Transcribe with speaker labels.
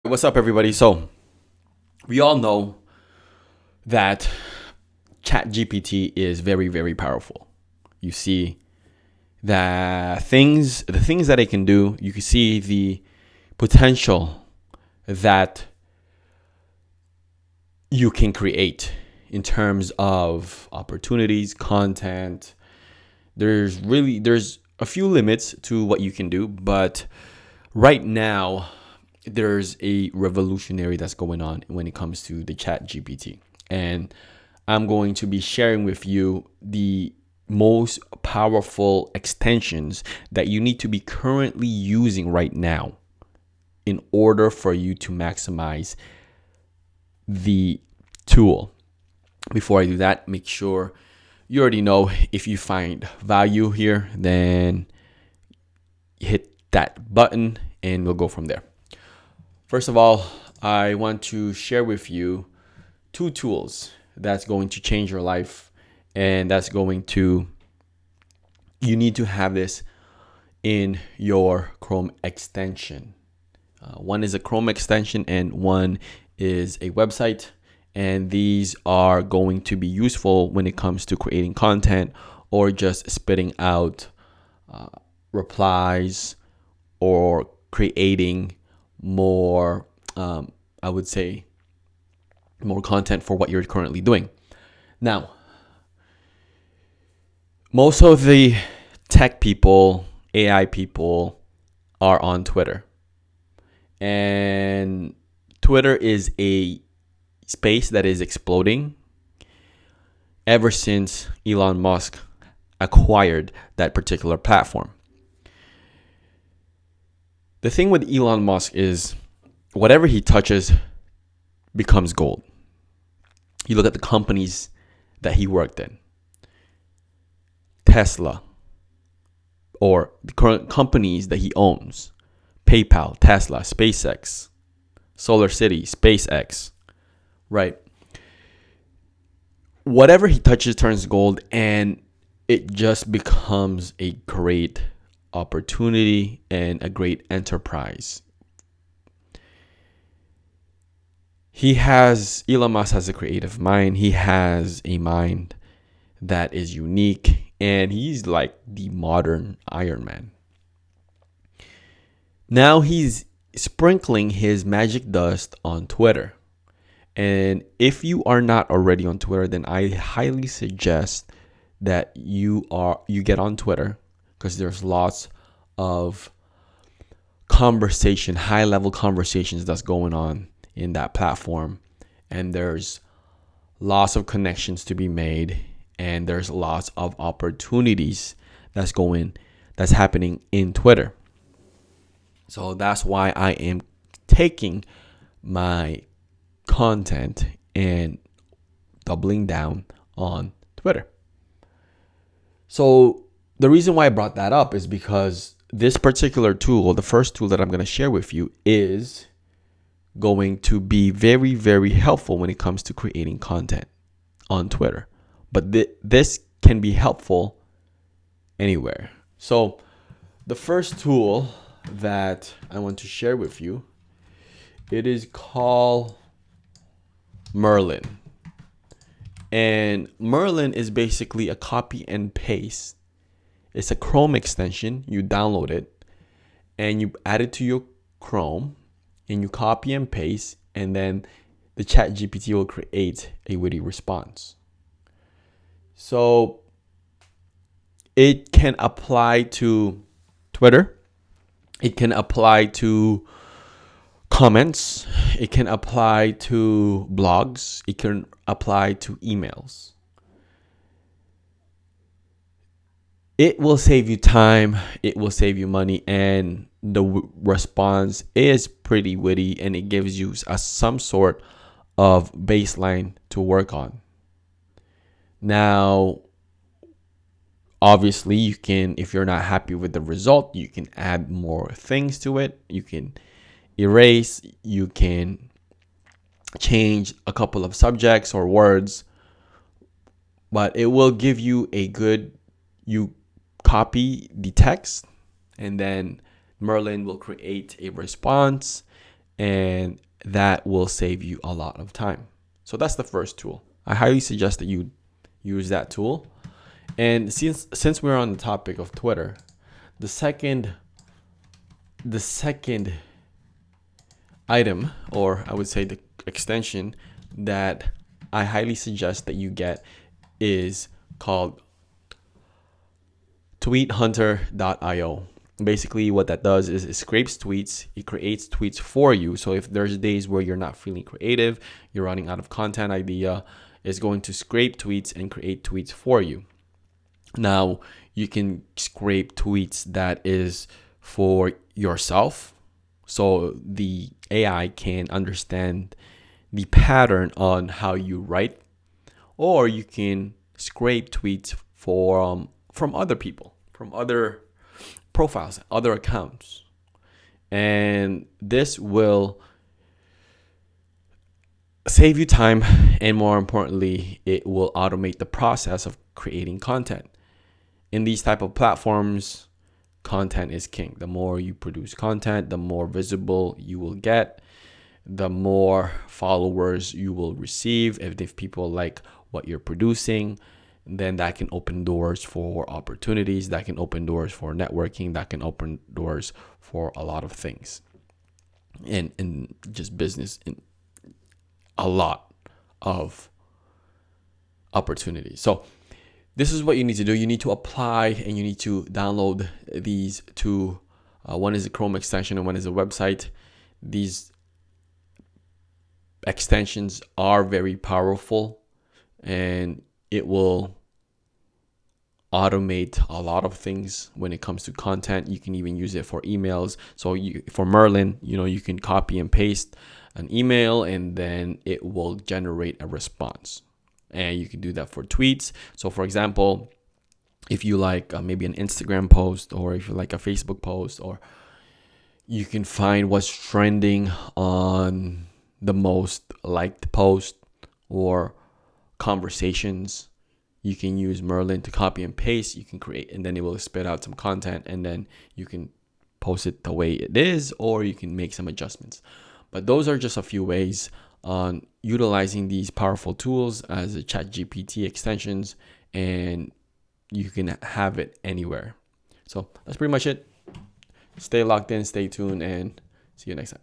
Speaker 1: What's up, everybody? So we all know that ChatGPT is very, very powerful. You see the things that it can do. You can see the potential that you can create in terms of opportunities, content. There's a few limits to what you can do, but right now there's a revolutionary that's going on when it comes to the Chat GPT. And I'm going to be sharing with you the most powerful extensions that you need to be currently using right now in order for you to maximize the tool. Before I do that, make sure you already know, if you find value here, then hit that button and we'll go from there. First of all, I want to share with you two tools that's going to change your life, and you need to have this in your Chrome extension. One is a Chrome extension and one is a website, and these are going to be useful when it comes to creating content or just spitting out replies or creating more, I would say, more content for what you're currently doing. Now, most of the tech people, AI people, are on Twitter. And Twitter is a space that is exploding ever since Elon Musk acquired that particular platform. The thing with Elon Musk is whatever he touches becomes gold. You look at the companies that he worked in. Tesla, or the current companies that he owns. PayPal, Tesla, SpaceX, Solar City, SpaceX, right? Whatever he touches turns gold, and it just becomes a great opportunity and a great enterprise. Elon Musk has a creative mind. He has a mind that is unique, and he's like the modern Iron Man. Now he's sprinkling his magic dust on Twitter. And if you are not already on Twitter, then I highly suggest that you get on Twitter, because there's lots of conversation, high-level conversations that's going on in that platform, and there's lots of connections to be made, and there's lots of opportunities that's happening in Twitter. So that's why I am taking my content and doubling down on Twitter. So the reason why I brought that up is because this particular tool, the first tool that I'm going to share with you, is going to be very, very helpful when it comes to creating content on Twitter. But this can be helpful anywhere. So the first tool that I want to share with you, it is called Merlin. And Merlin is basically a copy and paste. It's a Chrome extension. You download it and you add it to your Chrome, and you copy and paste, and then the Chat GPT will create a witty response. So it can apply to Twitter. It can apply to comments. It can apply to blogs. It can apply to emails. It will save you time. It will save you money. And the response is pretty witty, and it gives you some sort of baseline to work on. Now, obviously, you can, if you're not happy with the result, you can add more things to it. You can erase, you can change a couple of subjects or words, but it will give you you copy the text, and then Merlin will create a response, and that will save you a lot of time. So that's the first tool. I highly suggest that you use that tool. And since we're on the topic of Twitter, the second item, or I would say the extension that I highly suggest that you get, is called tweethunter.io. Basically what that does is it scrapes tweets, it creates tweets for you. So if there's days where you're not feeling creative, you're running out of content idea, it's going to scrape tweets and create tweets for you. Now you can scrape tweets that is for yourself, so the AI can understand the pattern on how you write, or you can scrape tweets from other people, from other profiles, other accounts. And this will save you time, and more importantly, it will automate the process of creating content. In these type of platforms, content is king. The more you produce content, the more visible you will get, the more followers you will receive. If people like what you're producing, then that can open doors for opportunities, that can open doors for networking, that can open doors for a lot of things, and just business, in a lot of opportunities. So this is what you need to do. You need to apply, and you need to download these two. One is a Chrome extension and one is a website. These extensions are very powerful, and it will automate a lot of things when it comes to content. You can even use it for emails. So for Merlin, you can copy and paste an email, and then it will generate a response. And you can do that for tweets. So for example, if you like maybe an Instagram post, or if you like a Facebook post, or you can find what's trending on the most liked post or conversations, you can use Merlin to copy and paste. You can create, and then it will spit out some content, and then you can post it the way it is, or you can make some adjustments. But those are just a few ways on utilizing these powerful tools as a ChatGPT extensions, and you can have it anywhere. So that's pretty much it. Stay locked in, stay tuned, and see you next time.